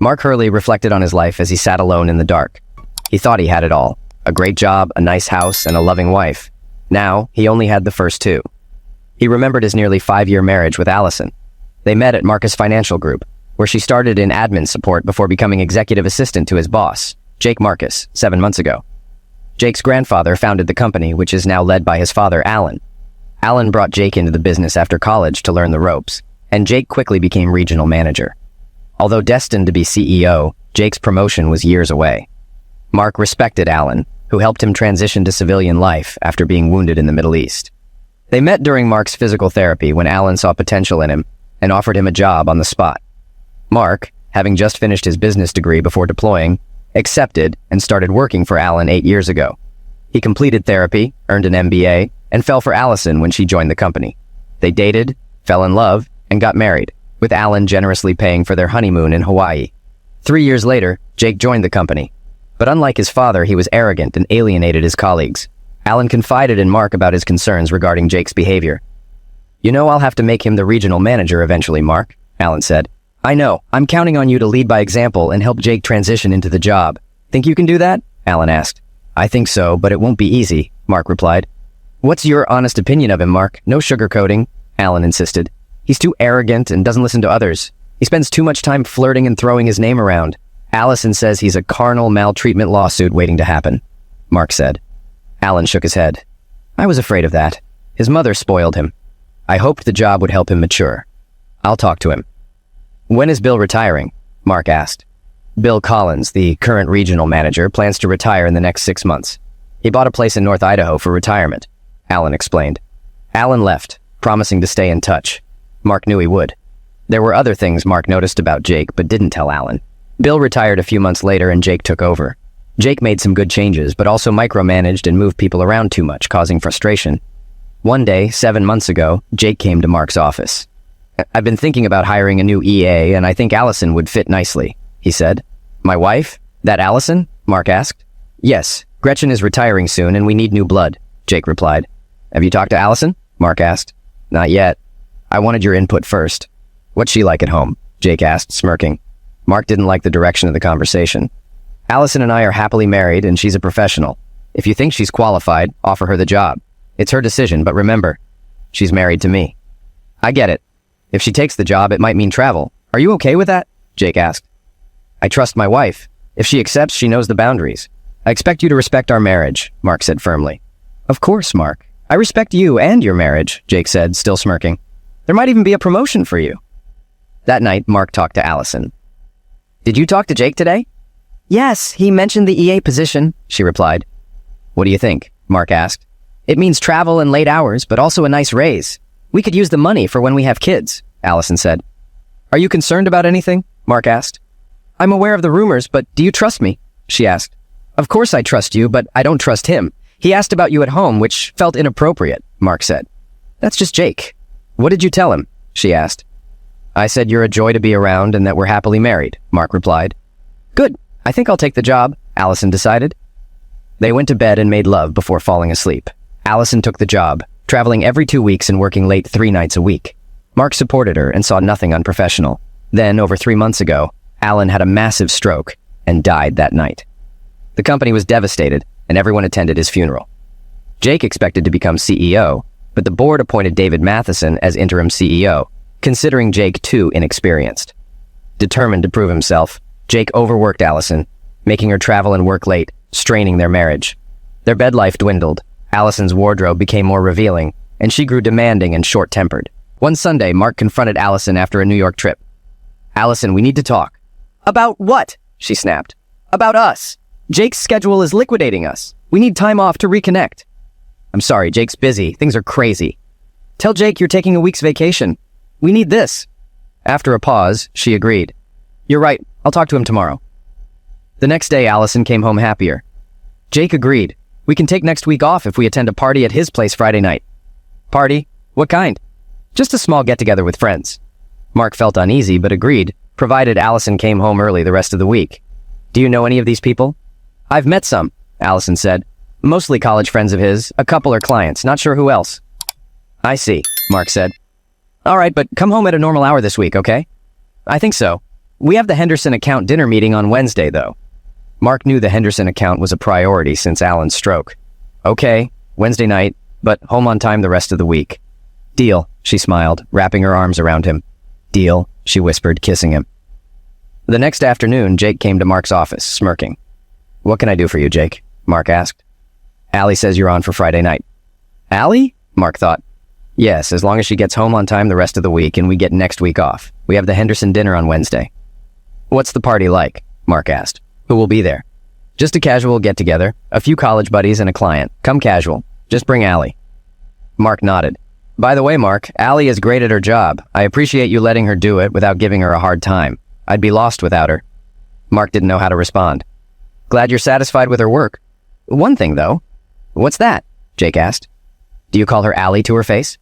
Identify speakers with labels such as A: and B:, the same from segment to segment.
A: Mark Hurley reflected on his life as he sat alone in the dark. He thought he had it all: a great job, a nice house, and a loving wife. Now, he only had the first two. He remembered his nearly 5-year marriage with Allison. They met at Marcus Financial Group, where she started in admin support before becoming executive assistant to his boss, Jake Marcus, 7 months ago. Jake's grandfather founded the company, which is now led by his father, Alan. Alan brought Jake into the business after college to learn the ropes, and Jake quickly became regional manager. Although destined to be CEO, Jake's promotion was years away. Mark respected Alan, who helped him transition to civilian life after being wounded in the Middle East. They met during Mark's physical therapy when Alan saw potential in him and offered him a job on the spot. Mark, having just finished his business degree before deploying, accepted and started working for Alan 8 years ago. He completed therapy, earned an MBA, and fell for Allison when she joined the company. They dated, fell in love, and got married, with Alan generously paying for their honeymoon in Hawaii. 3 years later, Jake joined the company. But unlike his father, he was arrogant and alienated his colleagues. Alan confided in Mark about his concerns regarding Jake's behavior. "You know I'll have to make him the regional manager eventually, Mark," Alan said. "I know. I'm counting on you to lead by example and help Jake transition into the job. Think you can do that?" Alan asked. "I think so, but it won't be easy," Mark replied. "What's your honest opinion of him, Mark? No sugarcoating," Alan insisted. "He's too arrogant and doesn't listen to others. He spends too much time flirting and throwing his name around. Allison says he's a carnal maltreatment lawsuit waiting to happen," Mark said. Alan shook his head. "I was afraid of that. His mother spoiled him. I hoped the job would help him mature. I'll talk to him." "When is Bill retiring?" Mark asked. "Bill Collins, the current regional manager, plans to retire in the next 6 months. He bought a place in North Idaho for retirement," Alan explained. Alan left, promising to stay in touch. Mark knew he would. There were other things Mark noticed about Jake but didn't tell Alan. Bill retired a few months later and Jake took over. Jake made some good changes, but also micromanaged and moved people around too much, causing frustration. One day, 7 months ago, Jake came to Mark's office. "I've been thinking about hiring a new EA, and I think Allison would fit nicely," he said. "My wife? That Allison?" Mark asked. "Yes, Gretchen is retiring soon and we need new blood," Jake replied. "Have you talked to Allison?" Mark asked. "Not yet. I wanted your input first." "What's she like at home?" Jake asked, smirking. Mark didn't like the direction of the conversation. "Allison and I are happily married and she's a professional. If you think she's qualified, offer her the job. It's her decision, but remember, she's married to me." "I get it. If she takes the job, it might mean travel. Are you okay with that?" Jake asked. "I trust my wife. If she accepts, she knows the boundaries. I expect you to respect our marriage," Mark said firmly. "Of course, Mark. I respect you and your marriage," Jake said, still smirking. "There might even be a promotion for you." That night, Mark talked to Allison. "Did you talk to Jake today?" "Yes, he mentioned the EA position," she replied. "What do you think?" Mark asked. "It means travel and late hours, but also a nice raise. We could use the money for when we have kids," Allison said. "Are you concerned about anything?" Mark asked. "I'm aware of the rumors, but do you trust me?" she asked. "Of course I trust you, but I don't trust him. He asked about you at home, which felt inappropriate," Mark said. "That's just Jake." "What did you tell him?" she asked. "I said you're a joy to be around and that we're happily married," Mark replied. "Good. I think I'll take the job," Allison decided. They went to bed and made love before falling asleep. Allison took the job, traveling every 2 weeks and working late 3 nights a week. Mark supported her and saw nothing unprofessional. Then, over 3 months ago, Alan had a massive stroke and died that night. The company was devastated, and everyone attended his funeral. Jake expected to become CEO, but the board appointed David Matheson as interim CEO, considering Jake too inexperienced. Determined to prove himself, Jake overworked Allison, making her travel and work late, straining their marriage. Their bed life dwindled, Allison's wardrobe became more revealing, and she grew demanding and short-tempered. One Sunday, Mark confronted Allison after a New York trip. "Allison, we need to talk." "About what?" she snapped. "About us. Jake's schedule is liquidating us. We need time off to reconnect." "I'm sorry, Jake's busy. Things are crazy." "Tell Jake you're taking a week's vacation. We need this." After a pause, she agreed. "You're right. I'll talk to him tomorrow." The next day, Allison came home happier. Jake agreed. "We can take next week off if we attend a party at his place Friday night." "Party? What kind?" "Just a small get-together with friends." Mark felt uneasy, but agreed, provided Allison came home early the rest of the week. "Do you know any of these people?" "I've met some," Allison said. "Mostly college friends of his. A couple are clients. Not sure who else." "I see," Mark said. "All right, but come home at a normal hour this week, okay?" "I think so." We have the Henderson account dinner meeting on Wednesday, though. Mark knew the Henderson account was a priority since Alan's stroke. Okay, Wednesday night, but home on time the rest of the week. Deal, she smiled, wrapping her arms around him. Deal, she whispered, kissing him. The next afternoon, Jake came to Mark's office, smirking. What can I do for you, Jake? Mark asked. Allie says you're on for Friday night. Allie? Mark thought. Yes, as long as she gets home on time the rest of the week and we get next week off. We have the Henderson dinner on Wednesday. What's the party like? Mark asked. Who will be there? Just a casual get-together, a few college buddies and a client. Come casual. Just bring Allie. Mark nodded. By the way, Mark, Allie is great at her job. I appreciate you letting her do it without giving her a hard time. I'd be lost without her. Mark didn't know how to respond. Glad you're satisfied with her work. One thing, though. What's that? Jake asked. Do you call her Allie to her face?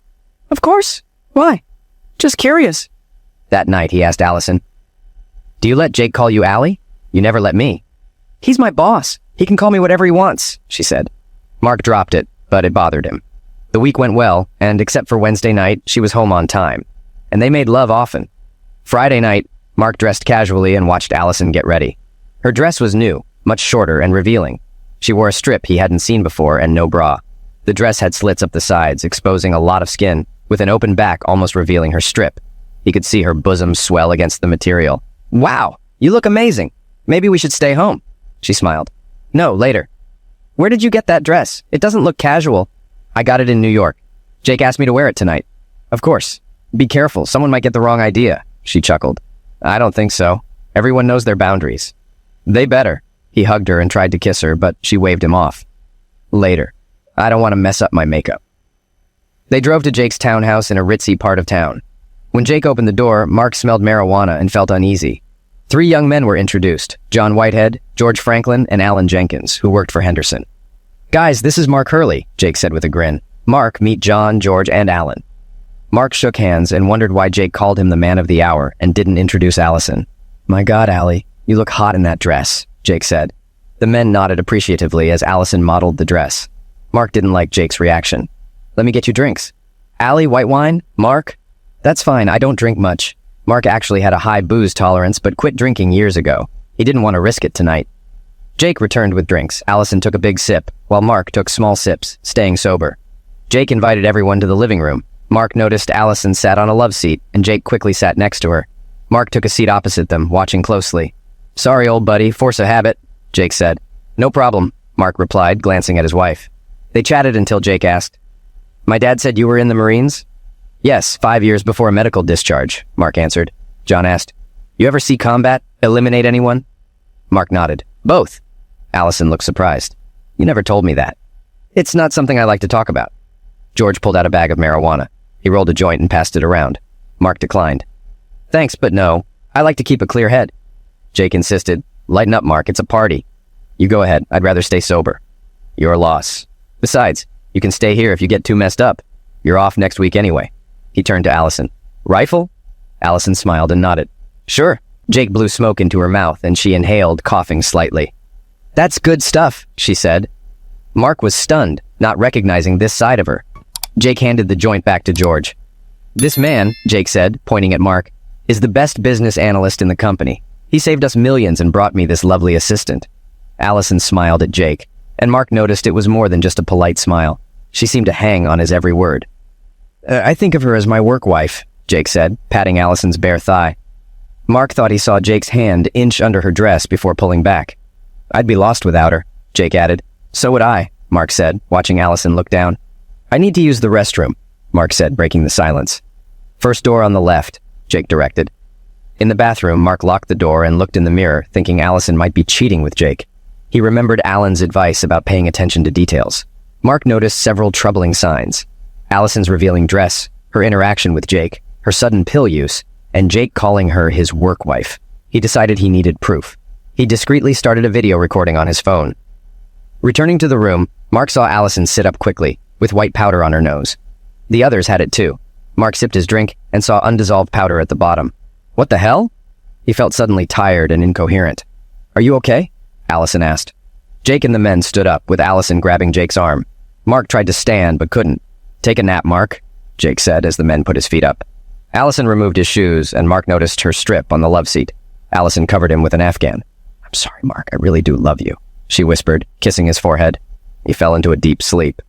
A: Of course. Why? Just curious. That night, he asked Allison. Do you let Jake call you Allie? You never let me. He's my boss. He can call me whatever he wants, she said. Mark dropped it, but it bothered him. The week went well, and except for Wednesday night, she was home on time. And they made love often. Friday night, Mark dressed casually and watched Allison get ready. Her dress was new, much shorter and revealing. She wore a strip he hadn't seen before and no bra. The dress had slits up the sides, exposing a lot of skin, with an open back almost revealing her strip. He could see her bosom swell against the material. Wow, you look amazing. Maybe we should stay home, she smiled. No, later. Where did you get that dress? It doesn't look casual. I got it in New York. Jake asked me to wear it tonight. Of course. Be careful, someone might get the wrong idea, she chuckled. I don't think so. Everyone knows their boundaries. They better. He hugged her and tried to kiss her, but she waved him off. Later. I don't want to mess up my makeup. They drove to Jake's townhouse in a ritzy part of town. When Jake opened the door, Mark smelled marijuana and felt uneasy. 3 young men were introduced, John Whitehead, George Franklin, and Alan Jenkins, who worked for Henderson. Guys, this is Mark Hurley, Jake said with a grin. Mark, meet John, George, and Alan. Mark shook hands and wondered why Jake called him the man of the hour and didn't introduce Allison. My God, Allie, you look hot in that dress, Jake said. The men nodded appreciatively as Allison modeled the dress. Mark didn't like Jake's reaction. Let me get you drinks. Allie, white wine? Mark? That's fine, I don't drink much. Mark actually had a high booze tolerance but quit drinking years ago. He didn't want to risk it tonight. Jake returned with drinks. Allison took a big sip, while Mark took small sips, staying sober. Jake invited everyone to the living room. Mark noticed Allison sat on a love seat, and Jake quickly sat next to her. Mark took a seat opposite them, watching closely. Sorry, old buddy, force of habit, Jake said. No problem, Mark replied, glancing at his wife. They chatted until Jake asked, My dad said you were in the Marines? Yes, 5 years before a medical discharge, Mark answered. John asked, You ever see combat? Eliminate anyone? Mark nodded. Both. Allison looked surprised. You never told me that. It's not something I like to talk about. George pulled out a bag of marijuana. He rolled a joint and passed it around. Mark declined. Thanks, but no. I like to keep a clear head. Jake insisted. Lighten up, Mark. It's a party. You go ahead. I'd rather stay sober. Your loss. Besides, you can stay here if you get too messed up. You're off next week anyway. He turned to Allison. Rifle? Allison smiled and nodded. Sure. Jake blew smoke into her mouth and she inhaled, coughing slightly. That's good stuff, she said. Mark was stunned, not recognizing this side of her. Jake handed the joint back to George. This man, Jake said, pointing at Mark, is the best business analyst in the company. He saved us millions and brought me this lovely assistant. Allison smiled at Jake, and Mark noticed it was more than just a polite smile. She seemed to hang on his every word. I think of her as my work wife, Jake said, patting Allison's bare thigh. Mark thought he saw Jake's hand inch under her dress before pulling back. I'd be lost without her, Jake added. So would I, Mark said, watching Allison look down. I need to use the restroom, Mark said, breaking the silence. First door on the left, Jake directed. In the bathroom, Mark locked the door and looked in the mirror, thinking Allison might be cheating with Jake. He remembered Alan's advice about paying attention to details. Mark noticed several troubling signs. Allison's revealing dress, her interaction with Jake, her sudden pill use, and Jake calling her his work wife. He decided he needed proof. He discreetly started a video recording on his phone. Returning to the room, Mark saw Allison sit up quickly, with white powder on her nose. The others had it too. Mark sipped his drink and saw undissolved powder at the bottom. What the hell? He felt suddenly tired and incoherent. Are you okay? Allison asked. Jake and the men stood up, with Allison grabbing Jake's arm. Mark tried to stand, but couldn't. Take a nap, Mark, Jake said as the men put his feet up. Allison removed his shoes, and Mark noticed her strip on the love seat. Allison covered him with an Afghan. "I'm sorry, Mark, I really do love you," she whispered, kissing his forehead. He fell into a deep sleep.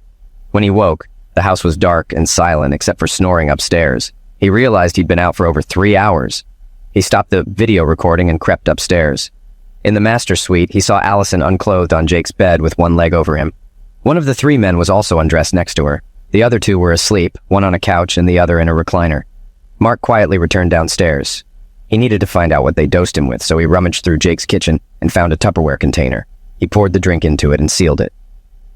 A: When he woke, the house was dark and silent except for snoring upstairs. He realized he'd been out for over 3 hours. He stopped the video recording and crept upstairs. In the master suite, he saw Allison unclothed on Jake's bed with one leg over him. One of the 3 men was also undressed next to her. The other 2 were asleep, one on a couch and the other in a recliner. Mark quietly returned downstairs. He needed to find out what they dosed him with, so he rummaged through Jake's kitchen and found a Tupperware container. He poured the drink into it and sealed it.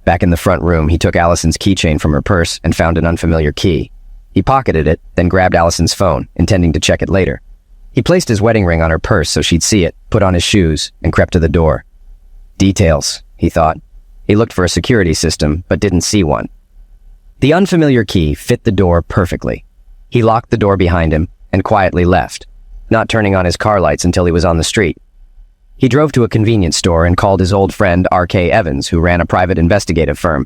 A: Back in the front room, he took Allison's keychain from her purse and found an unfamiliar key. He pocketed it, then grabbed Allison's phone, intending to check it later. He placed his wedding ring on her purse so she'd see it, put on his shoes, and crept to the door. Details, he thought. He looked for a security system, but didn't see one. The unfamiliar key fit the door perfectly. He locked the door behind him and quietly left, not turning on his car lights until he was on the street. He drove to a convenience store and called his old friend R.K. Evans, who ran a private investigative firm.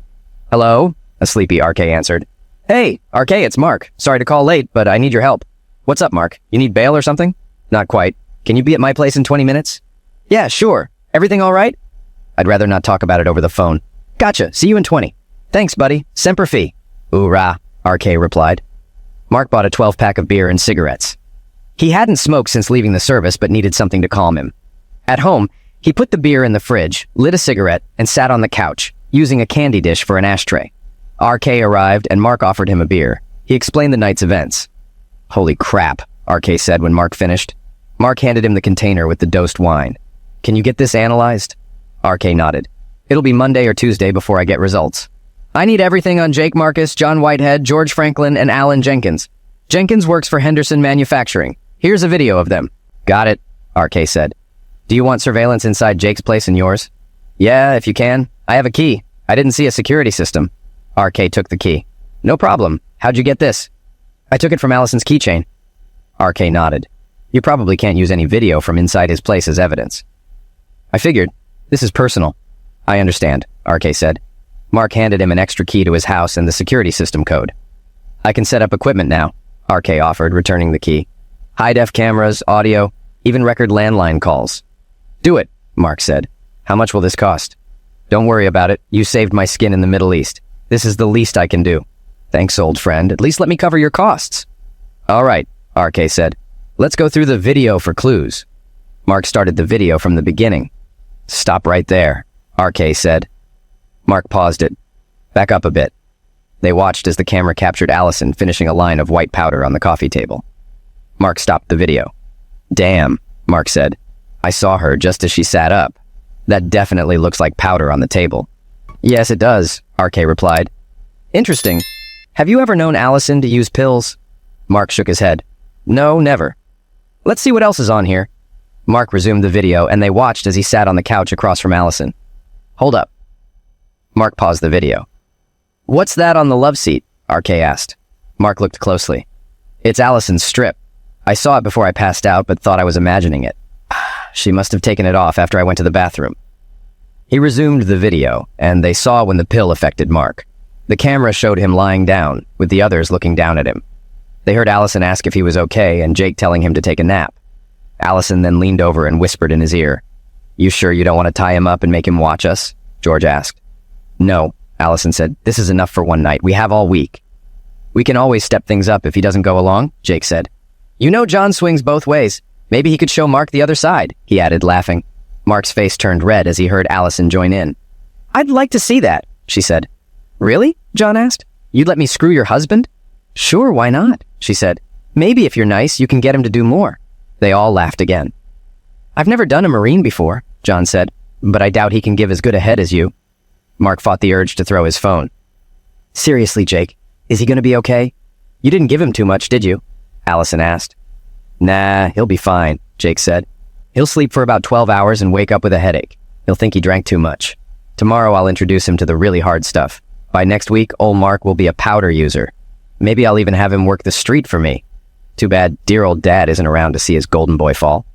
A: "Hello?" a sleepy R.K. answered. "Hey, R.K., it's Mark. Sorry to call late, but I need your help." "What's up, Mark? You need bail or something?" "Not quite. Can you be at my place in 20 minutes? "Yeah, sure. Everything all right?" "I'd rather not talk about it over the phone." "Gotcha. See you in 20. "Thanks, buddy. Semper Fi." "Hoorah," R.K. replied. Mark bought a 12-pack of beer and cigarettes. He hadn't smoked since leaving the service, but needed something to calm him. At home, he put the beer in the fridge, lit a cigarette, and sat on the couch, using a candy dish for an ashtray. R.K. arrived, and Mark offered him a beer. He explained the night's events. "Holy crap," R.K. said when Mark finished. Mark handed him the container with the dosed wine. "Can you get this analyzed?" R.K. nodded. "It'll be Monday or Tuesday before I get results. I need everything on Jake Marcus, John Whitehead, George Franklin, and Alan Jenkins. Jenkins works for Henderson Manufacturing. Here's a video of them." "Got it," R.K. said. "Do you want surveillance inside Jake's place and yours?" "Yeah, if you can. I have a key. I didn't see a security system." R.K. took the key. "No problem. How'd you get this?" "I took it from Allison's keychain." R.K. nodded. "You probably can't use any video from inside his place as evidence." "I figured. This is personal." "I understand," R.K. said. Mark handed him an extra key to his house and the security system code. "I can set up equipment now," R.K. offered, returning the key. "High-def cameras, audio, even record landline calls." "Do it," Mark said. "How much will this cost?" "Don't worry about it. You saved my skin in the Middle East. This is the least I can do." "Thanks, old friend. At least let me cover your costs." "All right," R.K. said. "Let's go through the video for clues." Mark started the video from the beginning. "Stop right there," R.K. said. Mark paused it. "Back up a bit." They watched as the camera captured Allison finishing a line of white powder on the coffee table. Mark stopped the video. "Damn," Mark said. "I saw her just as she sat up. That definitely looks like powder on the table." "Yes, it does," R.K. replied. "Interesting. Have you ever known Allison to use pills?" Mark shook his head. "No, never." "Let's see what else is on here." Mark resumed the video, and they watched as he sat on the couch across from Allison. "Hold up." Mark paused the video. "What's that on the love seat?" R.K. asked. Mark looked closely. "It's Allison's strip. I saw it before I passed out, but thought I was imagining it. She must have taken it off after I went to the bathroom." He resumed the video, and they saw when the pill affected Mark. The camera showed him lying down, with the others looking down at him. They heard Allison ask if he was okay, and Jake telling him to take a nap. Allison then leaned over and whispered in his ear. "You sure you don't want to tie him up and make him watch us?" George asked. "No," Allison said. "This is enough for one night. We have all week." "We can always step things up if he doesn't go along," Jake said. "You know John swings both ways. Maybe he could show Mark the other side," he added, laughing. Mark's face turned red as he heard Allison join in. "I'd like to see that," she said. "Really?" John asked. "You'd let me screw your husband?" "Sure, why not?" she said. "Maybe if you're nice, you can get him to do more." They all laughed again. "I've never done a Marine before," John said, "but I doubt he can give as good a head as you." Mark fought the urge to throw his phone. "Seriously, Jake, is he going to be okay? You didn't give him too much, did you?" Allison asked. "Nah, he'll be fine," Jake said. "He'll sleep for about 12 hours and wake up with a headache. He'll think he drank too much. Tomorrow I'll introduce him to the really hard stuff. By next week, old Mark will be a powder user. Maybe I'll even have him work the street for me. Too bad dear old dad isn't around to see his golden boy fall."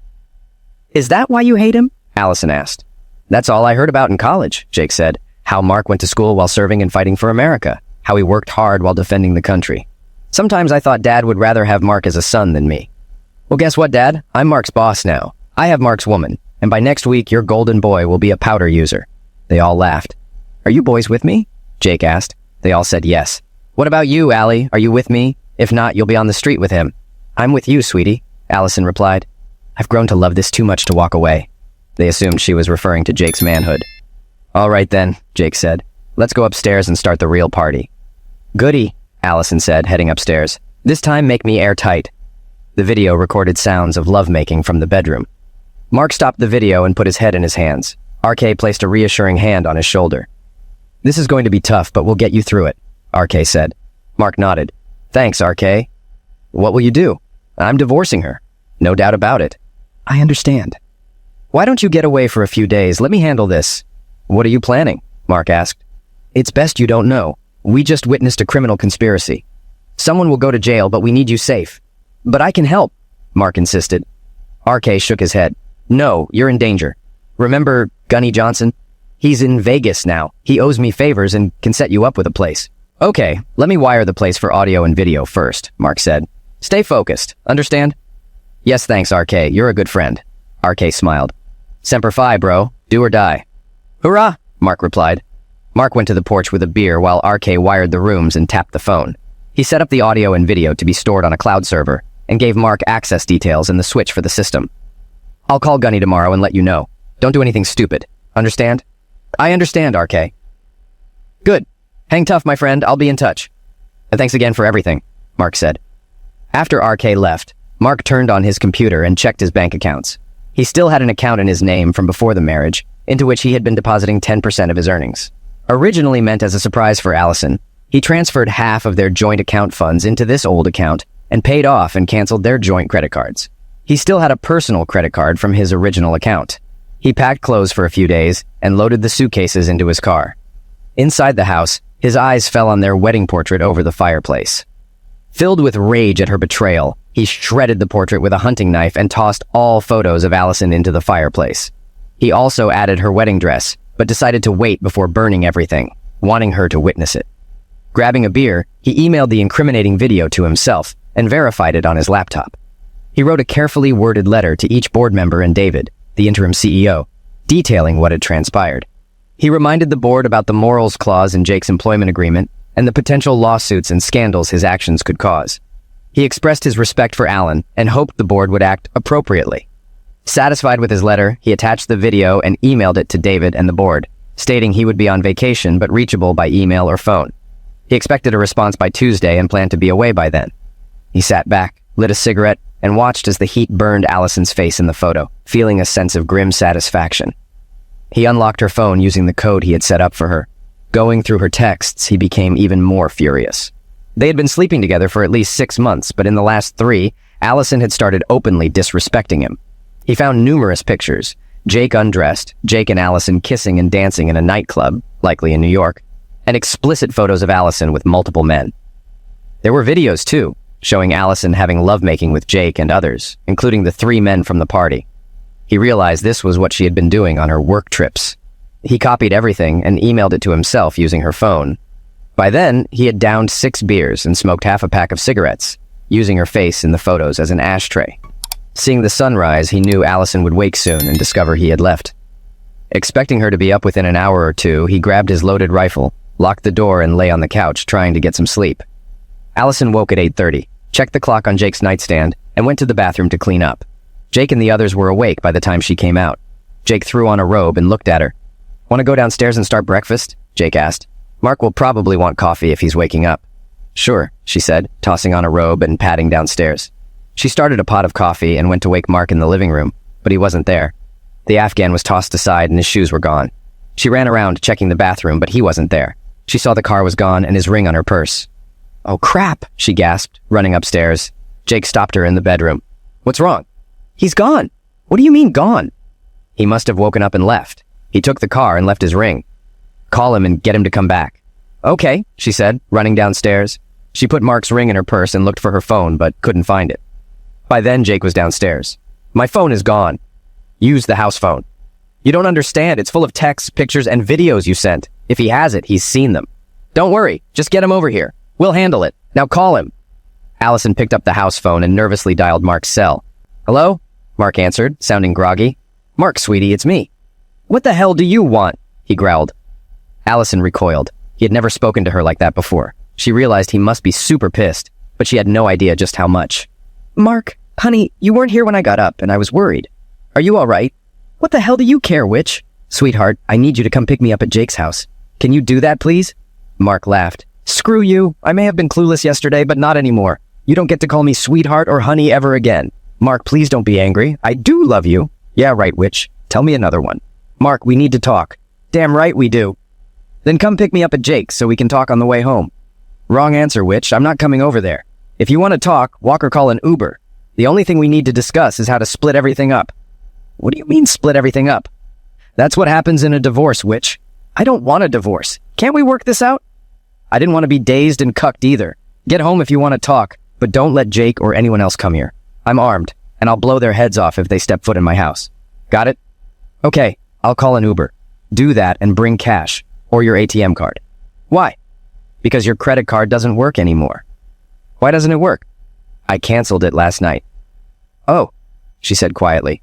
A: "Is that why you hate him?" Allison asked. "That's all I heard about in college," Jake said. "How Mark went to school while serving and fighting for America. How he worked hard while defending the country. Sometimes I thought Dad would rather have Mark as a son than me." "Well, guess what, Dad? I'm Mark's boss now. I have Mark's woman, and by next week your golden boy will be a powder user. They all laughed. Are you boys with me? Jake asked. They all said yes. What about you, Allie? Are you with me? If not, you'll be on the street with him. I'm with you, sweetie, Allison replied. I've grown to love this too much to walk away. They assumed she was referring to Jake's manhood. All right then, Jake said. Let's go upstairs and start the real party. Goody, Allison said, heading upstairs. This time make me airtight. The video recorded sounds of lovemaking from the bedroom. Mark stopped the video and put his head in his hands. RK placed a reassuring hand on his shoulder. This is going to be tough, but we'll get you through it, RK said. Mark nodded. Thanks, RK. What will you do? I'm divorcing her. No doubt about it. I understand. Why don't you get away for a few days? Let me handle this. What are you planning? Mark asked. It's best you don't know. We just witnessed a criminal conspiracy. Someone will go to jail, but we need you safe. But I can help, Mark insisted. RK shook his head. No, you're in danger. Remember Gunny Johnson? He's in Vegas now. He owes me favors and can set you up with a place. Okay, let me wire the place for audio and video first, Mark said. Stay focused, understand? Yes, thanks, RK. You're a good friend. RK smiled. Semper Fi, bro. Do or die. Hurrah, Mark replied. Mark went to the porch with a beer while RK wired the rooms and tapped the phone. He set up the audio and video to be stored on a cloud server and gave Mark access details and the switch for the system. I'll call Gunny tomorrow and let you know. Don't do anything stupid. Understand? I understand, RK. Good. Hang tough, my friend. I'll be in touch. Thanks again for everything, Mark said. After RK left, Mark turned on his computer and checked his bank accounts. He still had an account in his name from before the marriage, into which he had been depositing 10% of his earnings. Originally meant as a surprise for Allison, he transferred half of their joint account funds into this old account and paid off and canceled their joint credit cards. He still had a personal credit card from his original account. He packed clothes for a few days and loaded the suitcases into his car. Inside the house, his eyes fell on their wedding portrait over the fireplace. Filled with rage at her betrayal, he shredded the portrait with a hunting knife and tossed all photos of Allison into the fireplace. He also added her wedding dress, but decided to wait before burning everything, wanting her to witness it. Grabbing a beer, he emailed the incriminating video to himself and verified it on his laptop. He wrote a carefully worded letter to each board member and David, the interim CEO, detailing what had transpired. He reminded the board about the morals clause in Jake's employment agreement and the potential lawsuits and scandals his actions could cause. He expressed his respect for Alan and hoped the board would act appropriately. Satisfied with his letter, he attached the video and emailed it to David and the board, stating he would be on vacation but reachable by email or phone. He expected a response by Tuesday and planned to be away by then. He sat back, lit a cigarette, and watched as the heat burned Allison's face in the photo, feeling a sense of grim satisfaction. He unlocked her phone using the code he had set up for her. Going through her texts, he became even more furious. They had been sleeping together for at least 6 months, but in the last 3, Allison had started openly disrespecting him. He found numerous pictures, Jake undressed, Jake and Allison kissing and dancing in a nightclub, likely in New York, and explicit photos of Allison with multiple men. There were videos, too, showing Allison having lovemaking with Jake and others, including the 3 men from the party. He realized this was what she had been doing on her work trips. He copied everything and emailed it to himself using her phone. By then, he had downed 6 beers and smoked half a pack of cigarettes, using her face in the photos as an ashtray. Seeing the sunrise, he knew Allison would wake soon and discover he had left. Expecting her to be up within an hour or 2, he grabbed his loaded rifle, locked the door, and lay on the couch, trying to get some sleep. Allison woke at 8:30, checked the clock on Jake's nightstand, and went to the bathroom to clean up. Jake and the others were awake by the time she came out. Jake threw on a robe and looked at her. Want to go downstairs and start breakfast? Jake asked. Mark will probably want coffee if he's waking up. Sure, she said, tossing on a robe and padding downstairs. She started a pot of coffee and went to wake Mark in the living room, but he wasn't there. The Afghan was tossed aside and his shoes were gone. She ran around checking the bathroom, but he wasn't there. She saw the car was gone and his ring on her purse. Oh crap, she gasped, running upstairs. Jake stopped her in the bedroom. What's wrong? He's gone. What do you mean gone? He must have woken up and left. He took the car and left his ring. Call him and get him to come back. Okay, she said, running downstairs. She put Mark's ring in her purse and looked for her phone, but couldn't find it. By then, Jake was downstairs. My phone is gone. Use the house phone. You don't understand. It's full of texts, pictures, and videos you sent. If he has it, he's seen them. Don't worry. Just get him over here. We'll handle it. Now call him. Allison picked up the house phone and nervously dialed Mark's cell. Hello? Mark answered, sounding groggy. Mark, sweetie, it's me. What the hell do you want? He growled. Allison recoiled. He had never spoken to her like that before. She realized he must be super pissed, but she had no idea just how much. Mark, honey, you weren't here when I got up, and I was worried. Are you all right? What the hell do you care, witch? Sweetheart, I need you to come pick me up at Jake's house. Can you do that, please? Mark laughed. Screw you. I may have been clueless yesterday, but not anymore. You don't get to call me sweetheart or honey ever again. Mark, please don't be angry. I do love you. Yeah, right, witch. Tell me another one. Mark, we need to talk. Damn right we do. Then come pick me up at Jake's so we can talk on the way home. Wrong answer, witch. I'm not coming over there. If you want to talk, walk or call an Uber. The only thing we need to discuss is how to split everything up. What do you mean split everything up? That's what happens in a divorce, witch. I don't want a divorce. Can't we work this out? I didn't want to be dazed and cucked either. Get home if you want to talk, but don't let Jake or anyone else come here. I'm armed, and I'll blow their heads off if they step foot in my house. Got it? Okay, I'll call an Uber. Do that and bring cash, or your ATM card. Why? Because your credit card doesn't work anymore. Why doesn't it work? I canceled it last night. Oh, she said quietly.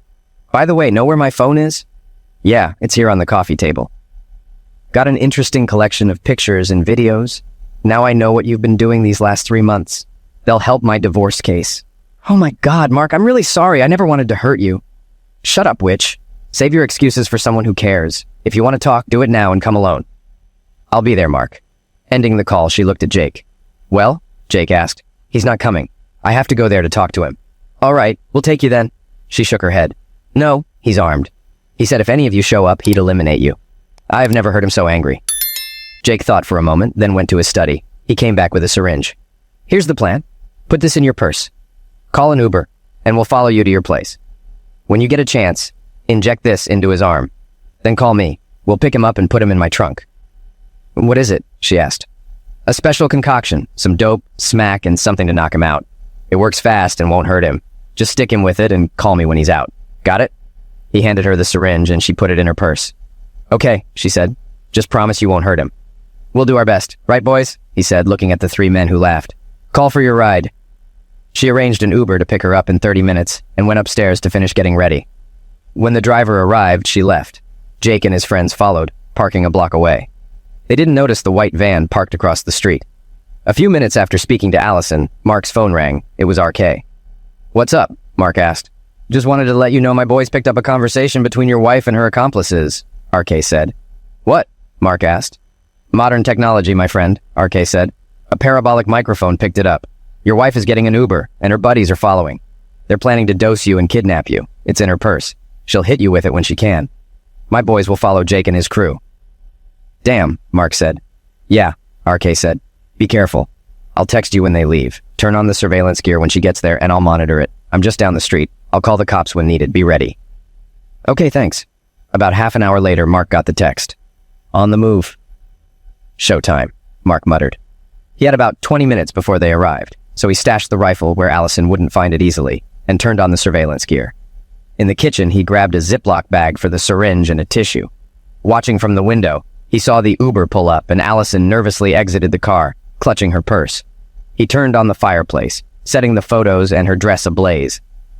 A: By the way, know where my phone is? Yeah, it's here on the coffee table. Got an interesting collection of pictures and videos. Now I know what you've been doing these last 3 months. They'll help my divorce case. Oh my God, Mark, I'm really sorry. I never wanted to hurt you. Shut up, witch. Save your excuses for someone who cares. If you want to talk, do it now and come alone. I'll be there, Mark. Ending the call, she looked at Jake. Well? Jake asked. He's not coming. I have to go there to talk to him. All right, we'll take you then. She shook her head. No, he's armed. He said if any of you show up, he'd eliminate you. I've never heard him so angry. Jake thought for a moment, then went to his study. He came back with a syringe. Here's the plan. Put this in your purse. Call an Uber, and we'll follow you to your place. When you get a chance, inject this into his arm. Then call me. We'll pick him up and put him in my trunk. What is it? She asked. A special concoction, some dope, smack, and something to knock him out. It works fast and won't hurt him. Just stick him with it and call me when he's out. Got it? He handed her the syringe and she put it in her purse. Okay, she said. Just promise you won't hurt him. We'll do our best, right, boys? He said, looking at the 3 men who laughed. Call for your ride. She arranged an Uber to pick her up in 30 minutes and went upstairs to finish getting ready. When the driver arrived, she left. Jake and his friends followed, parking a block away. They didn't notice the white van parked across the street. A few minutes after speaking to Allison, Mark's phone rang. It was RK. What's up? Mark asked. Just wanted to let you know my boys picked up a conversation between your wife and her accomplices, RK said. What? Mark asked. Modern technology, my friend, RK said. A parabolic microphone picked it up. Your wife is getting an Uber, and her buddies are following. They're planning to dose you and kidnap you. It's in her purse. She'll hit you with it when she can. My boys will follow Jake and his crew. Damn, Mark said. Yeah, RK said. Be careful. I'll text you when they leave. Turn on the surveillance gear when she gets there, and I'll monitor it. I'm just down the street. I'll call the cops when needed. Be ready. Okay, thanks. About half an hour later, Mark got the text. On the move. Showtime, Mark muttered. He had about 20 minutes before they arrived, so he stashed the rifle where Allison wouldn't find it easily and turned on the surveillance gear. In the kitchen, he grabbed a Ziploc bag for the syringe and a tissue. Watching from the window, he saw the Uber pull up and Allison nervously exited the car, clutching her purse. He turned on the fireplace, setting the photos and her dress ablaze.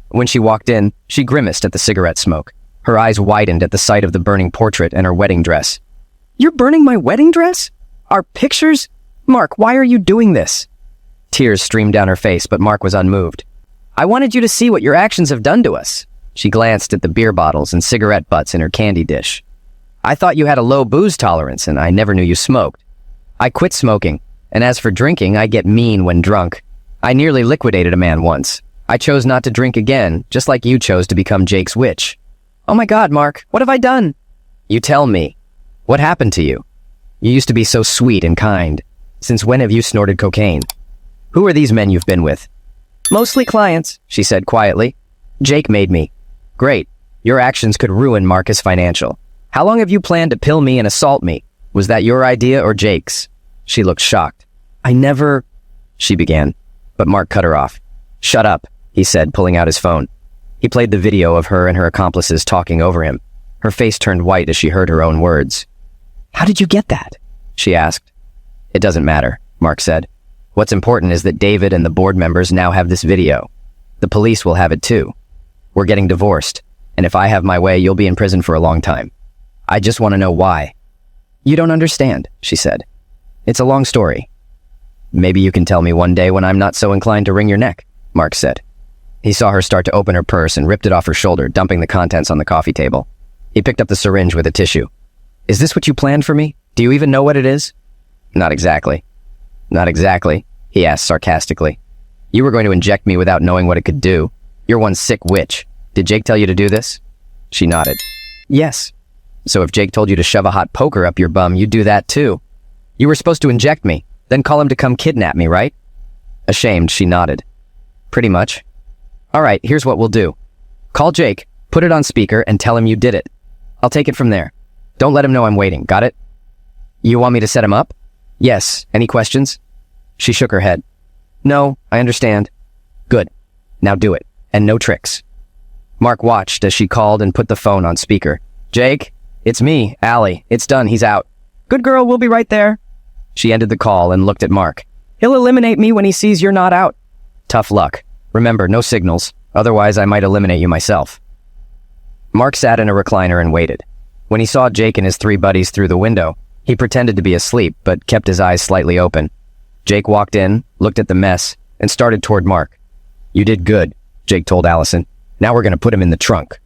A: When she walked in, she grimaced at the cigarette smoke. Her eyes widened at the sight of the burning portrait and her wedding dress. You're burning my wedding dress? Our pictures? Mark, why are you doing this? Tears streamed down her face, but Mark was unmoved. I wanted you to see what your actions have done to us. She glanced at the beer bottles and cigarette butts in her candy dish. I thought you had a low booze tolerance, and I never knew you smoked. I quit smoking, and as for drinking, I get mean when drunk. I nearly liquidated a man once. I chose not to drink again, just like you chose to become Jake's witch. Oh my God, Mark, what have I done? You tell me. What happened to you? You used to be so sweet and kind. Since when have you snorted cocaine? Who are these men you've been with? Mostly clients, she said quietly. Jake made me. Great. Your actions could ruin Marcus Financial. How long have you planned to pill me and assault me? Was that your idea or Jake's? She looked shocked. I never... she began, but Mark cut her off. Shut up, he said, pulling out his phone. He played the video of her and her accomplices talking over him. Her face turned white as she heard her own words. How did you get that? She asked. It doesn't matter, Mark said. What's important is that David and the board members now have this video. The police will have it too. We're getting divorced, and if I have my way, you'll be in prison for a long time. I just want to know why." "You don't understand," she said. "It's a long story." "Maybe you can tell me one day when I'm not so inclined to wring your neck," Mark said. He saw her start to open her purse and ripped it off her shoulder, dumping the contents on the coffee table. He picked up the syringe with a tissue. "Is this what you planned for me? Do you even know what it is?" "Not exactly." "Not exactly?" he asked sarcastically. "You were going to inject me without knowing what it could do. You're one sick witch. Did Jake tell you to do this?" She nodded. "Yes." "So if Jake told you to shove a hot poker up your bum, you'd do that too. You were supposed to inject me, then call him to come kidnap me, right?" Ashamed, she nodded. "Pretty much." "All right, here's what we'll do. Call Jake, put it on speaker, and tell him you did it. I'll take it from there. Don't let him know I'm waiting, got it?" "You want me to set him up?" "Yes. Any questions?" She shook her head. "No, I understand." "Good. Now do it, and no tricks." Mark watched as she called and put the phone on speaker. "Jake, it's me, Allie. It's done, he's out." "Good girl, we'll be right there." She ended the call and looked at Mark. "He'll eliminate me when he sees you're not out." "Tough luck. Remember, no signals, otherwise I might eliminate you myself." Mark sat in a recliner and waited. When he saw Jake and his three buddies through the window, he pretended to be asleep but kept his eyes slightly open. Jake walked in, looked at the mess, and started toward Mark. "You did good," Jake told Allison. "Now we're going to put him in the trunk."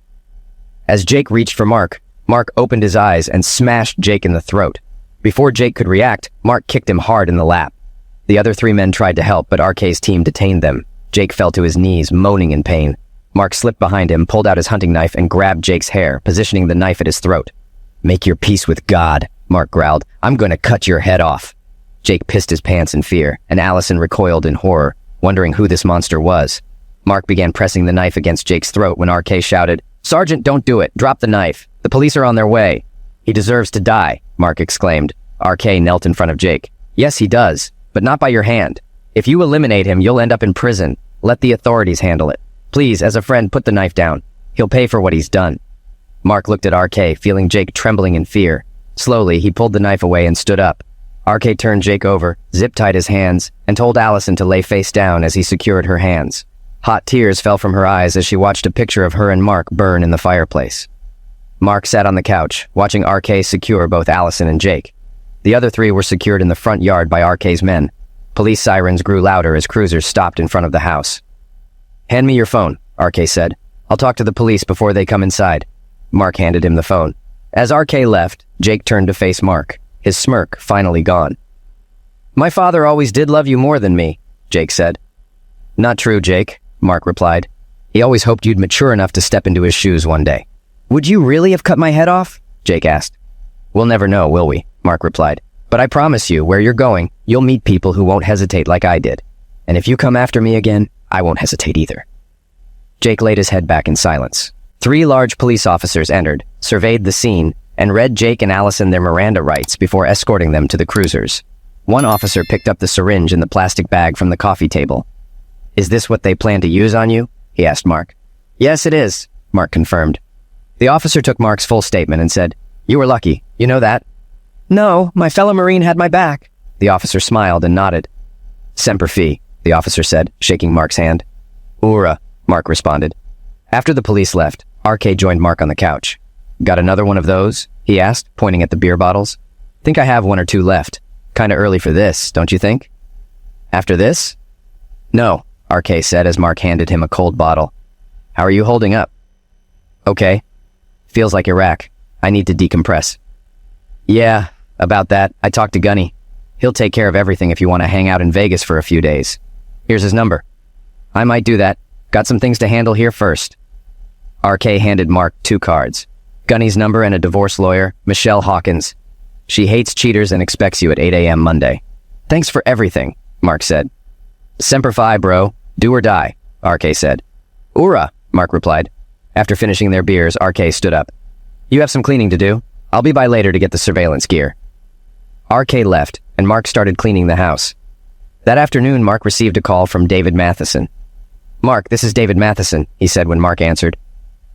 A: As Jake reached for Mark, Mark opened his eyes and smashed Jake in the throat. Before Jake could react, Mark kicked him hard in the lap. The other three men tried to help, but RK's team detained them. Jake fell to his knees, moaning in pain. Mark slipped behind him, pulled out his hunting knife, and grabbed Jake's hair, positioning the knife at his throat. "Make your peace with God," Mark growled. "I'm going to cut your head off." Jake pissed his pants in fear, and Allison recoiled in horror, wondering who this monster was. Mark began pressing the knife against Jake's throat when RK shouted, "Sergeant, don't do it. Drop the knife. The police are on their way." "He deserves to die," Mark exclaimed. RK knelt in front of Jake. "Yes, he does, but not by your hand. If you eliminate him, you'll end up in prison. Let the authorities handle it. Please, as a friend, put the knife down. He'll pay for what he's done." Mark looked at RK, feeling Jake trembling in fear. Slowly, he pulled the knife away and stood up. RK turned Jake over, zip-tied his hands, and told Allison to lay face down as he secured her hands. Hot tears fell from her eyes as she watched a picture of her and Mark burn in the fireplace. Mark sat on the couch, watching RK secure both Allison and Jake. The other three were secured in the front yard by RK's men. Police sirens grew louder as cruisers stopped in front of the house. "Hand me your phone," RK said. "I'll talk to the police before they come inside." Mark handed him the phone. As RK left, Jake turned to face Mark, his smirk finally gone. "My father always did love you more than me," Jake said. "Not true, Jake," Mark replied. "He always hoped you'd mature enough to step into his shoes one day." "Would you really have cut my head off?" Jake asked. "We'll never know, will we?" Mark replied. "But I promise you, where you're going, you'll meet people who won't hesitate like I did. And if you come after me again, I won't hesitate either." Jake laid his head back in silence. 3 large police officers entered, surveyed the scene, and read Jake and Allison their Miranda rights before escorting them to the cruisers. One officer picked up the syringe in the plastic bag from the coffee table. "Is this what they plan to use on you?" he asked Mark. "Yes, it is," Mark confirmed. The officer took Mark's full statement and said, "You were lucky, you know that?" "No, my fellow Marine had my back." The officer smiled and nodded. "Semper Fi," the officer said, shaking Mark's hand. "Ura," Mark responded. After the police left, RK joined Mark on the couch. "Got another one of those?" he asked, pointing at the beer bottles. "Think I have 1 or 2 left. Kinda early for this, don't you think?" "After this?" "No," RK said as Mark handed him a cold bottle. "How are you holding up?" "Okay. Feels like Iraq. I need to decompress." "Yeah, about that. I talked to Gunny. He'll take care of everything if you want to hang out in Vegas for a few days. Here's his number." "I might do that. Got some things to handle here first." RK handed Mark 2 cards. Gunny's number and a divorce lawyer, Michelle Hawkins. "She hates cheaters and expects you at 8 a.m. Monday." "Thanks for everything," Mark said. "Semper Fi, bro. Do or die," RK said. "Ura," Mark replied. After finishing their beers, RK stood up. "You have some cleaning to do. I'll be by later to get the surveillance gear." RK left, and Mark started cleaning the house. That afternoon, Mark received a call from David Matheson. "Mark, this is David Matheson," he said when Mark answered.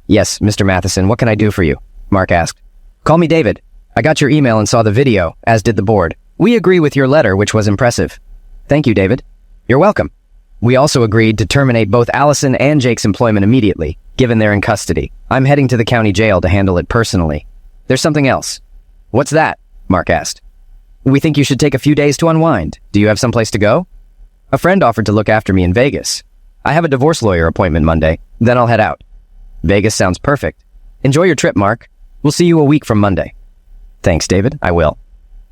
A: "Yes, Mr. Matheson, what can I do for you?" Mark asked. "Call me David. I got your email and saw the video, as did the board. We agree with your letter, which was impressive." "Thank you, David." "You're welcome. We also agreed to terminate both Allison and Jake's employment immediately. given they're in custody. I'm heading to the county jail to handle it personally. There's something else. What's that? Mark asked. We think you should take a few days to unwind. Do you have someplace to go? A friend offered to look after me in Vegas. I have a divorce lawyer appointment Monday, then I'll head out. Vegas sounds perfect. Enjoy your trip, Mark. We'll see you a week from Monday. Thanks, David. I will.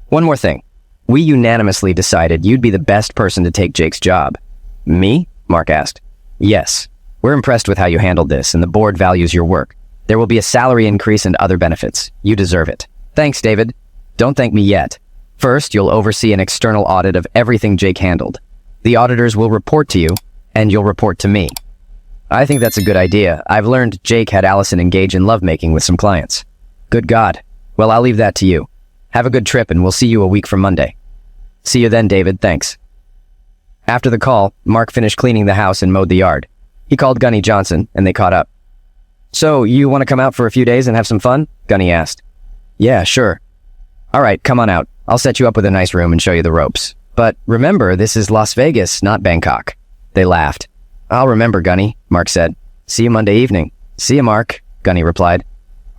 A: One more thing. We unanimously decided you'd be the best person to take Jake's job. Me? Mark asked. Yes. We're impressed with how you handled this, and the board values your work. There will be a salary increase and other benefits. You deserve it. Thanks, David. Don't thank me yet. First, you'll oversee an external audit of everything Jake handled. The auditors will report to you, and you'll report to me. I think that's a good idea. I've learned Jake had Allison engage in lovemaking with some clients. Good God. Well, I'll leave that to you. Have a good trip, and we'll see you a week from Monday. See you then, David. Thanks. After the call, Mark finished cleaning the house and mowed the yard. He called Gunny Johnson, and they caught up. So, you want to come out for a few days and have some fun? Gunny asked. Yeah, sure. All right, come on out. I'll set you up with a nice room and show you the ropes. But remember, this is Las Vegas, not Bangkok. They laughed. I'll remember, Gunny, Mark said. See you Monday evening. See you, Mark, Gunny replied.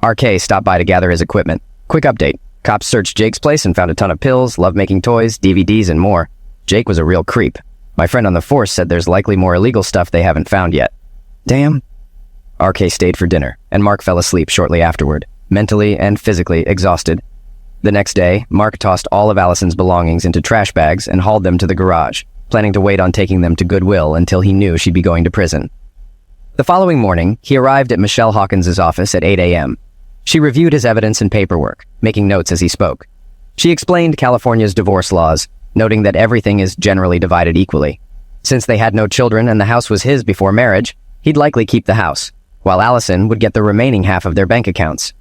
A: RK stopped by to gather his equipment. Quick update. Cops searched Jake's place and found a ton of pills, lovemaking toys, DVDs, and more. Jake was a real creep. My friend on the force said there's likely more illegal stuff they haven't found yet. Damn. RK stayed for dinner, and Mark fell asleep shortly afterward, mentally and physically exhausted. The next day, Mark tossed all of Allison's belongings into trash bags and hauled them to the garage, planning to wait on taking them to Goodwill until he knew she'd be going to prison. The following morning, he arrived at Michelle Hawkins' office at 8 a.m. She reviewed his evidence and paperwork, making notes as he spoke. She explained California's divorce laws, noting that everything is generally divided equally. Since they had no children and the house was his before marriage, he'd likely keep the house, while Allison would get the remaining half of their bank accounts.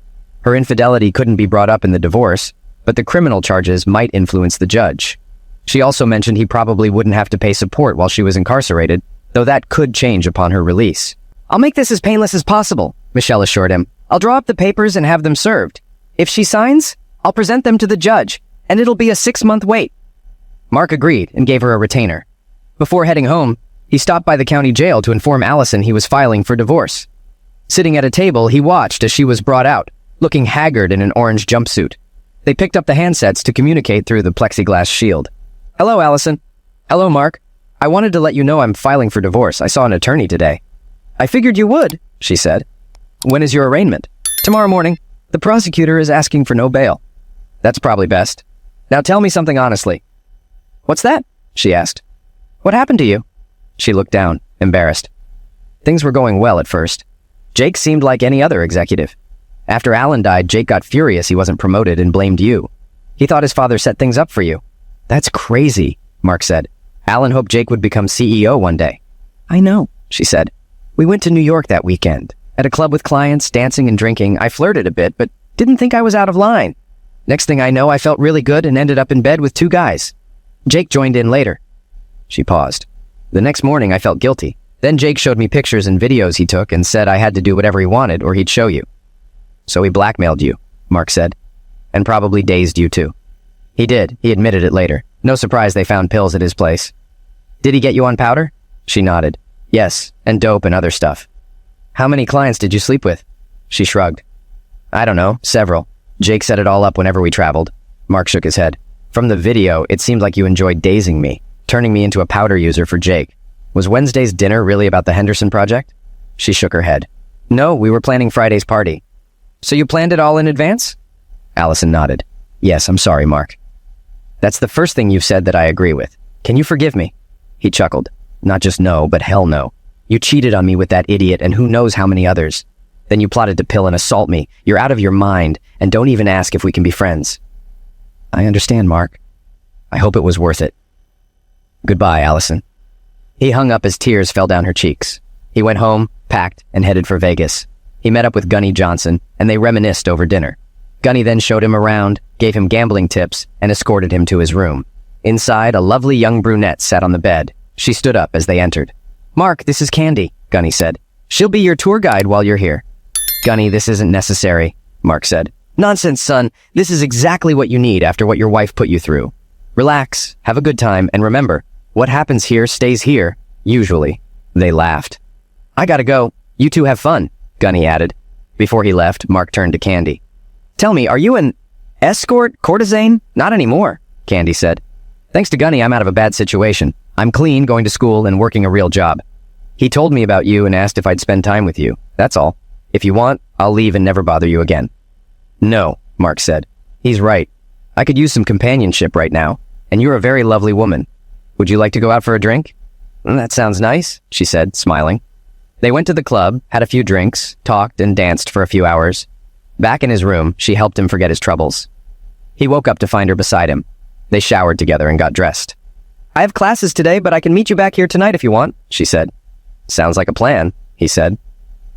A: Her infidelity couldn't be brought up in the divorce, but the criminal charges might influence the judge. She also mentioned he probably wouldn't have to pay support while she was incarcerated, though that could change upon her release. I'll make this as painless as possible, Michelle assured him. I'll draw up the papers and have them served. If she signs, I'll present them to the judge, and it'll be a 6-month wait. Mark agreed and gave her a retainer. Before heading home, he stopped by the county jail to inform Allison he was filing for divorce. Sitting at a table, he watched as she was brought out, looking haggard in an orange jumpsuit. They picked up the handsets to communicate through the plexiglass shield. Hello, Allison. Hello, Mark. I wanted to let you know I'm filing for divorce. I saw an attorney today. I figured you would, she said. When is your arraignment? Tomorrow morning. The prosecutor is asking for no bail. That's probably best. Now tell me something honestly. What's that? She asked. What happened to you? She looked down, embarrassed. Things were going well at first. Jake seemed like any other executive. After Alan died, Jake got furious he wasn't promoted and blamed you. He thought his father set things up for you. That's crazy, Mark said. Alan hoped Jake would become CEO one day. I know, she said. We went to New York that weekend. At a club with clients, dancing and drinking, I flirted a bit, but didn't think I was out of line. Next thing I know, I felt really good and ended up in bed with 2 guys. Jake joined in later. She paused. The next morning, I felt guilty. Then Jake showed me pictures and videos he took and said I had to do whatever he wanted or he'd show you. So he blackmailed you, Mark said. And probably dazed you too. He did. He admitted it later. No surprise they found pills at his place. Did he get you on powder? She nodded. Yes, and dope and other stuff. How many clients did you sleep with? She shrugged. I don't know, several. Jake set it all up whenever we traveled. Mark shook his head. From the video, it seemed like you enjoyed dazing me, turning me into a powder user for Jake. Was Wednesday's dinner really about the Henderson project? She shook her head. No, we were planning Friday's party. So you planned it all in advance? Allison nodded. Yes, I'm sorry, Mark. That's the first thing you've said that I agree with. Can you forgive me? He chuckled. Not just no, but hell no. You cheated on me with that idiot and who knows how many others. Then you plotted to pill and assault me. You're out of your mind, and don't even ask if we can be friends. I understand, Mark. I hope it was worth it. Goodbye, Allison. He hung up as tears fell down her cheeks. He went home, packed, and headed for Vegas. He met up with Gunny Johnson, and they reminisced over dinner. Gunny then showed him around, gave him gambling tips, and escorted him to his room. Inside, a lovely young brunette sat on the bed. She stood up as they entered. Mark, this is Candy, Gunny said. She'll be your tour guide while you're here. Gunny, this isn't necessary, Mark said. Nonsense, son. This is exactly what you need after what your wife put you through. Relax, have a good time, and remember, what happens here stays here, usually. They laughed. I gotta go. You two have fun, Gunny added. Before he left, Mark turned to Candy. "Tell me, are you an escort, courtesan?" "Not anymore," Candy said. "Thanks to Gunny, I'm out of a bad situation. I'm clean, going to school, and working a real job. He told me about you and asked if I'd spend time with you. That's all. If you want, I'll leave and never bother you again." "No," Mark said. "He's right. I could use some companionship right now, and you're a very lovely woman. Would you like to go out for a drink?" "That sounds nice," she said, smiling. They went to the club, had a few drinks, talked, and danced for a few hours. Back in his room, she helped him forget his troubles. He woke up to find her beside him. They showered together and got dressed. "I have classes today, but I can meet you back here tonight if you want," she said. "Sounds like a plan," he said.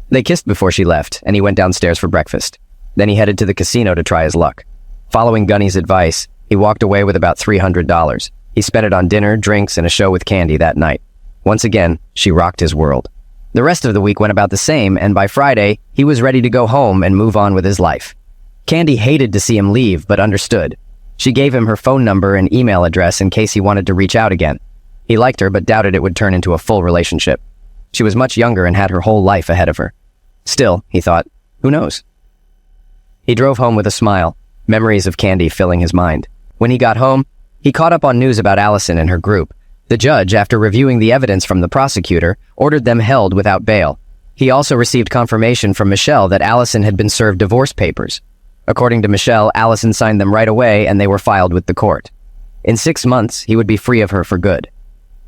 A: They kissed before she left, and he went downstairs for breakfast. Then he headed to the casino to try his luck. Following Gunny's advice, he walked away with about $300. He spent it on dinner, drinks, and a show with Candy that night. Once again, she rocked his world. The rest of the week went about the same, and by Friday, he was ready to go home and move on with his life. Candy hated to see him leave, but understood. She gave him her phone number and email address in case he wanted to reach out again. He liked her, but doubted it would turn into a full relationship. She was much younger and had her whole life ahead of her. Still, he thought, who knows? He drove home with a smile, memories of Candy filling his mind. When he got home, he caught up on news about Allison and her group. The judge, after reviewing the evidence from the prosecutor, ordered them held without bail. He also received confirmation from Michelle that Allison had been served divorce papers. According to Michelle, Allison signed them right away and they were filed with the court. In 6 months, he would be free of her for good.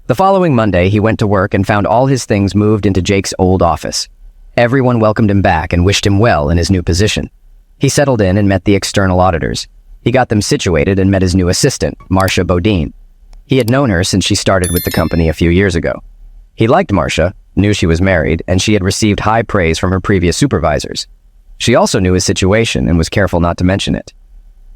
A: The following Monday, he went to work and found all his things moved into Jake's old office. Everyone welcomed him back and wished him well in his new position. He settled in and met the external auditors. He got them situated and met his new assistant, Marcia Bodine. He had known her since she started with the company a few years ago. He liked Marcia, knew she was married, and she had received high praise from her previous supervisors. She also knew his situation and was careful not to mention it.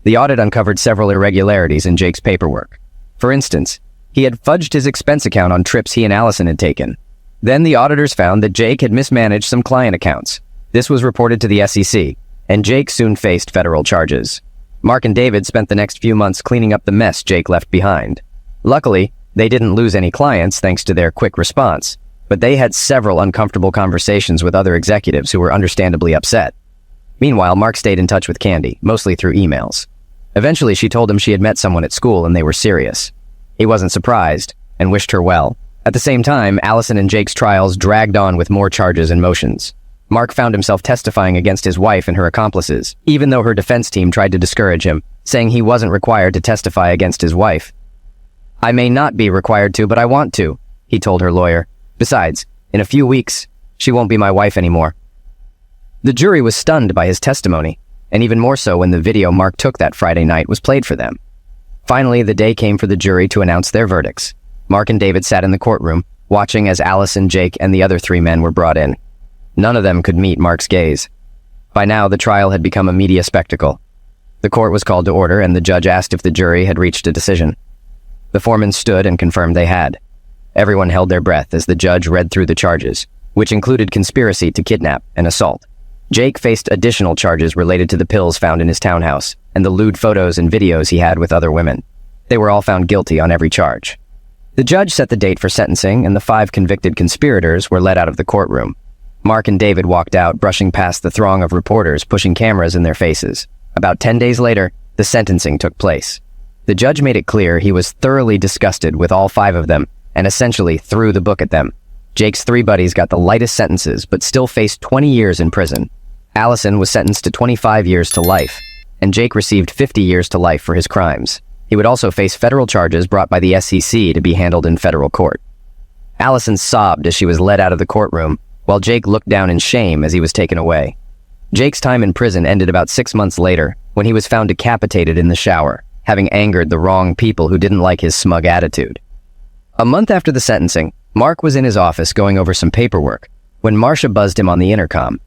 A: The audit uncovered several irregularities in Jake's paperwork. For instance, he had fudged his expense account on trips he and Allison had taken. Then the auditors found that Jake had mismanaged some client accounts. This was reported to the SEC, and Jake soon faced federal charges. Mark and David spent the next few months cleaning up the mess Jake left behind. Luckily, they didn't lose any clients thanks to their quick response, but they had several uncomfortable conversations with other executives who were understandably upset. Meanwhile, Mark stayed in touch with Candy, mostly through emails. Eventually, she told him she had met someone at school and they were serious. He wasn't surprised and wished her well. At the same time, Allison and Jake's trials dragged on with more charges and motions. Mark found himself testifying against his wife and her accomplices, even though her defense team tried to discourage him, saying he wasn't required to testify against his wife. "I may not be required to, but I want to," he told her lawyer. "Besides, in a few weeks, she won't be my wife anymore." The jury was stunned by his testimony, and even more so when the video Mark took that Friday night was played for them. Finally, the day came for the jury to announce their verdicts. Mark and David sat in the courtroom, watching as Allison, Jake, and the other 3 men were brought in. None of them could meet Mark's gaze. By now, the trial had become a media spectacle. The court was called to order, and the judge asked if the jury had reached a decision. The foreman stood and confirmed they had. Everyone held their breath as the judge read through the charges, which included conspiracy to kidnap and assault. Jake faced additional charges related to the pills found in his townhouse and the lewd photos and videos he had with other women. They were all found guilty on every charge. The judge set the date for sentencing, and the 5 convicted conspirators were led out of the courtroom. Mark and David walked out, brushing past the throng of reporters pushing cameras in their faces. About 10 days later, the sentencing took place. The judge made it clear he was thoroughly disgusted with all 5 of them and essentially threw the book at them. Jake's 3 buddies got the lightest sentences but still faced 20 years in prison. Allison was sentenced to 25 years to life, and Jake received 50 years to life for his crimes. He would also face federal charges brought by the SEC to be handled in federal court. Allison sobbed as she was led out of the courtroom, while Jake looked down in shame as he was taken away. Jake's time in prison ended about 6 months later, when he was found decapitated in the shower, having angered the wrong people who didn't like his smug attitude. A month after the sentencing, Mark was in his office going over some paperwork, when Marcia buzzed him on the intercom.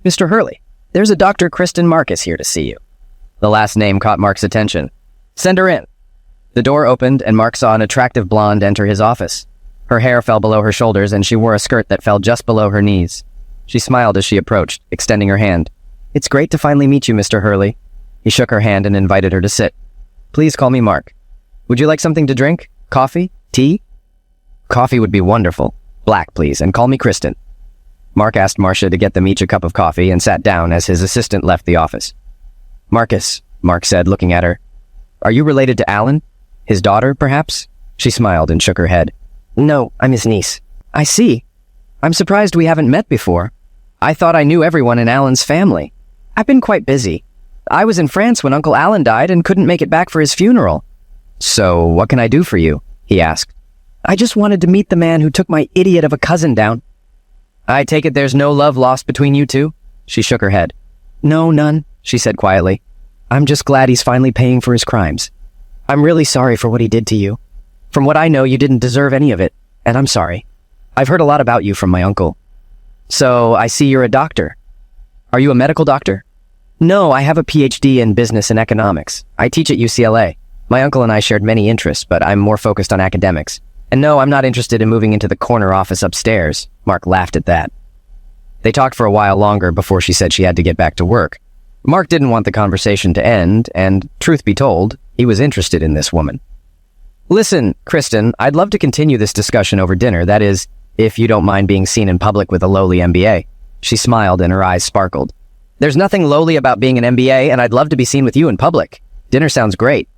A: "Mr. Hurley, there's a Dr. Kristen Marcus here to see you." The last name caught Mark's attention. "Send her in." The door opened and Mark saw an attractive blonde enter his office. Her hair fell below her shoulders and she wore a skirt that fell just below her knees. She smiled as she approached, extending her hand. "It's great to finally meet you, Mr. Hurley." He shook her hand and invited her to sit. "Please call me Mark. Would you like something to drink? Coffee? Tea?" "Coffee would be wonderful. Black, please, and call me Kristen." Mark asked Marcia to get them each a cup of coffee and sat down as his assistant left the office. "Marcus," Mark said, looking at her. "Are you related to Alan? His daughter, perhaps?" She smiled and shook her head. "No, I'm his niece." "I see. I'm surprised we haven't met before. I thought I knew everyone in Alan's family. I've been quite busy. I was in France when Uncle Alan died and couldn't make it back for his funeral." "So, what can I do for you?" he asked. "I just wanted to meet the man who took my idiot of a cousin down." "I take it there's no love lost between you two?" She shook her head. "No, none," she said quietly. "I'm just glad he's finally paying for his crimes. I'm really sorry for what he did to you. From what I know, you didn't deserve any of it, and I'm sorry. I've heard a lot about you from my uncle." "So, I see you're a doctor. Are you a medical doctor?" "No, I have a PhD in business and economics. I teach at UCLA. My uncle and I shared many interests, but I'm more focused on academics. And no, I'm not interested in moving into the corner office upstairs." Mark laughed at that. They talked for a while longer before she said she had to get back to work. Mark didn't want the conversation to end, and, truth be told, he was interested in this woman. "Listen, Kristen, I'd love to continue this discussion over dinner, that is, if you don't mind being seen in public with a lowly MBA. She smiled and her eyes sparkled. "There's nothing lowly about being an MBA, and I'd love to be seen with you in public. Dinner sounds great.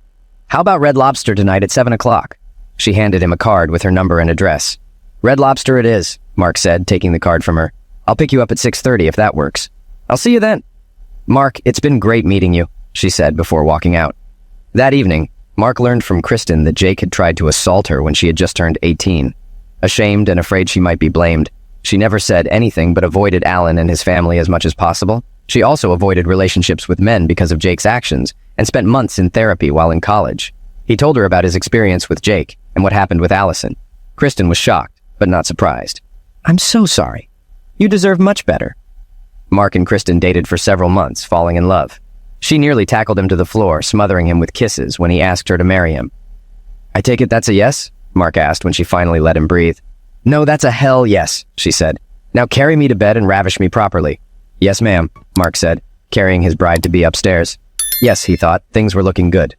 A: How about Red Lobster tonight at 7 o'clock? She handed him a card with her number and address. "Red Lobster it is," Mark said, taking the card from her. "I'll pick you up at 6:30 if that works." "I'll see you then." "Mark, it's been great meeting you," she said before walking out. That evening, Mark learned from Kristen that Jake had tried to assault her when she had just turned 18. Ashamed and afraid she might be blamed, she never said anything but avoided Alan and his family as much as possible. She also avoided relationships with men because of Jake's actions and spent months in therapy while in college. He told her about his experience with Jake and what happened with Allison. Kristen was shocked, but not surprised. "I'm so sorry. You deserve much better." Mark and Kristen dated for several months, falling in love. She nearly tackled him to the floor, smothering him with kisses when he asked her to marry him. "I take it that's a yes?" Mark asked when she finally let him breathe. "No, that's a hell yes," she said. "Now carry me to bed and ravish me properly." "Yes, ma'am," Mark said, carrying his bride-to-be upstairs. Yes, he thought, things were looking good.